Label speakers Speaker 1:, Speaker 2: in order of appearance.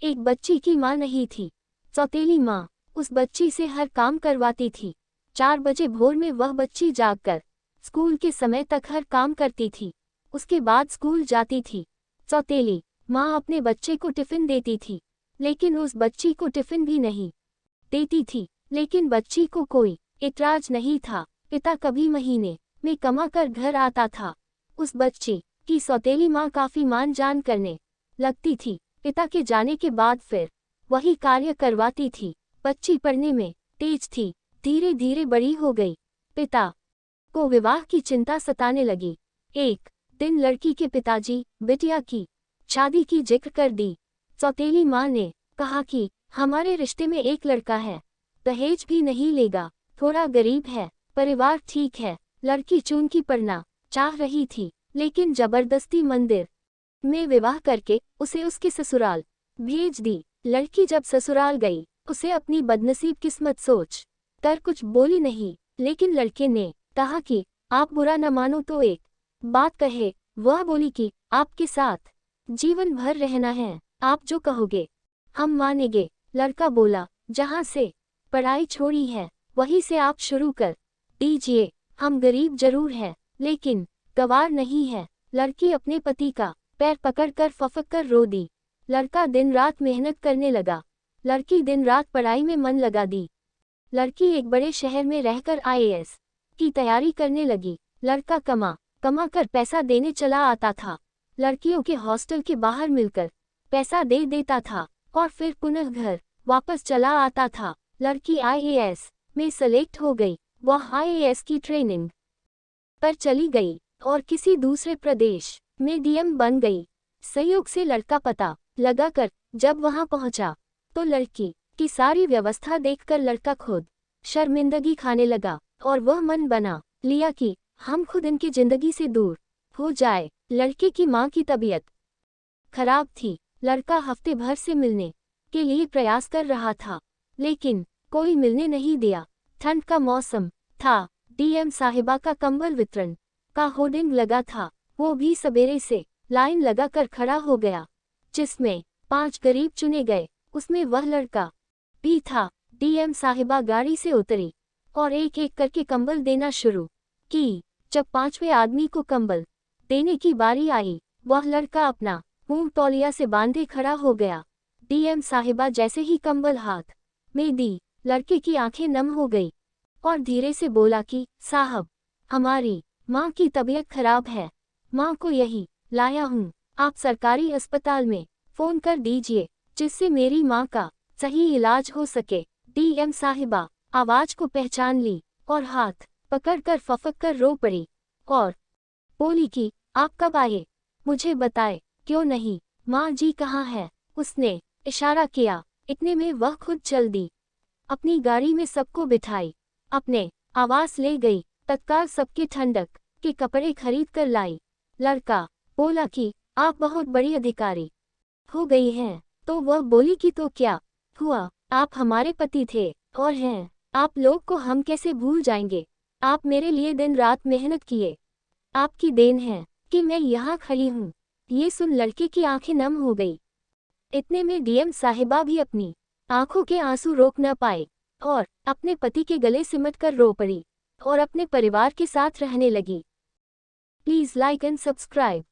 Speaker 1: एक बच्ची की माँ नहीं थी, सौतेली माँ। उस बच्ची से हर काम करवाती थी। 4 बजे भोर में वह बच्ची जागकर स्कूल के समय तक हर काम करती थी। उसके बाद स्कूल जाती थी। सौतेली माँ अपने बच्चे को टिफिन देती थी, लेकिन उस बच्ची को टिफिन भी नहीं देती थी। लेकिन बच्ची को कोई इतराज नहीं था। पिता कभी महीने में कमा कर घर आता था। उस बच्ची की सौतेली माँ काफी मान जान करने लगती थी। पिता के जाने के बाद फिर वही कार्य करवाती थी। बच्ची पढ़ने में तेज थी, धीरे धीरे बड़ी हो गई। पिता को विवाह की चिंता सताने लगी। एक दिन लड़की के पिताजी बिटिया की शादी की जिक्र कर दी। सौतेली माँ ने कहा कि हमारे रिश्ते में एक लड़का है, दहेज भी नहीं लेगा, थोड़ा गरीब है, परिवार ठीक है। लड़की चून की पढ़ना चाह रही थी, लेकिन जबरदस्ती मंदिर में विवाह करके उसे उसके ससुराल भेज दी। लड़की जब ससुराल गई, उसे अपनी बदनसीब किस्मत सोच कर कुछ बोली नहीं, लेकिन लड़के ने कहा कि आप बुरा न मानो तो एक बात कहे। वह बोली कि आपके साथ जीवन भर रहना है, आप जो कहोगे हम मानेंगे। लड़का बोला, जहाँ से पढ़ाई छोड़ी है वहीं से आप शुरू कर दीजिए। हम गरीब जरूर है, लेकिन गवार नहीं है। लड़की अपने पति का पैर पकड़कर फफक कर रो दी। लड़का दिन रात मेहनत करने लगा। लड़की दिन रात पढ़ाई में मन लगा दी। लड़की एक बड़े शहर में रहकर IAS की तैयारी करने लगी। लड़का कमा कर पैसा देने चला आता था। लड़कियों के हॉस्टल के बाहर मिलकर पैसा दे देता था और फिर पुनः घर वापस चला आता था। लड़की IAS में सेलेक्ट हो गई। वह IAS की ट्रेनिंग पर चली गई और किसी दूसरे प्रदेश में DM बन गई। संयोग से लड़का पता लगाकर जब वहां पहुंचा, तो लड़की की सारी व्यवस्था देखकर लड़का खुद शर्मिंदगी खाने लगा और वह मन बना लिया कि हम खुद इनकी जिंदगी से दूर हो जाए। लड़के की माँ की तबीयत खराब थी। लड़का हफ्ते भर से मिलने के लिए प्रयास कर रहा था, लेकिन कोई मिलने नहीं दिया। ठंड का मौसम था। DM साहिबा का कंबल वितरण का होर्डिंग लगा था। वो भी सवेरे से लाइन लगाकर खड़ा हो गया, जिसमें 5 गरीब चुने गए। उसमें वह लड़का भी था। DM साहिबा गाड़ी से उतरी और एक एक करके कंबल देना शुरू की। जब 5वें आदमी को कंबल देने की बारी आई, वह लड़का अपना मुंह तौलिया से बांधे खड़ा हो गया। DM साहिबा जैसे ही कंबल हाथ में दी, लड़के की आंखें नम हो गई और धीरे से बोला कि साहब, हमारी माँ की तबीयत खराब है, माँ को यही लाया हूँ। आप सरकारी अस्पताल में फोन कर दीजिए, जिससे मेरी माँ का सही इलाज हो सके। DM साहिबा आवाज को पहचान ली और हाथ पकड़कर फफक कर रो पड़ी और बोली कि आप कब आए, मुझे बताए क्यों नहीं, माँ जी कहाँ है। उसने इशारा किया। इतने में वह खुद चल दी। अपनी गाड़ी में सबको बिठाई, अपने आवास ले गई। तत्काल सबके ठंडक के कपड़े खरीद कर लाई। लड़का बोला कि आप बहुत बड़ी अधिकारी हो गई हैं। तो वह बोली कि तो क्या हुआ, आप हमारे पति थे और हैं। आप लोग को हम कैसे भूल जाएंगे। आप मेरे लिए दिन रात मेहनत किए, आपकी देन है कि मैं यहाँ खड़ी हूँ। ये सुन लड़के की आंखें नम हो गई। इतने में DM साहिबा भी अपनी आंखों के आंसू रोक न पाए और अपने पति के गले सिमट कर रो पड़ी और अपने परिवार के साथ रहने लगी। Please like and subscribe.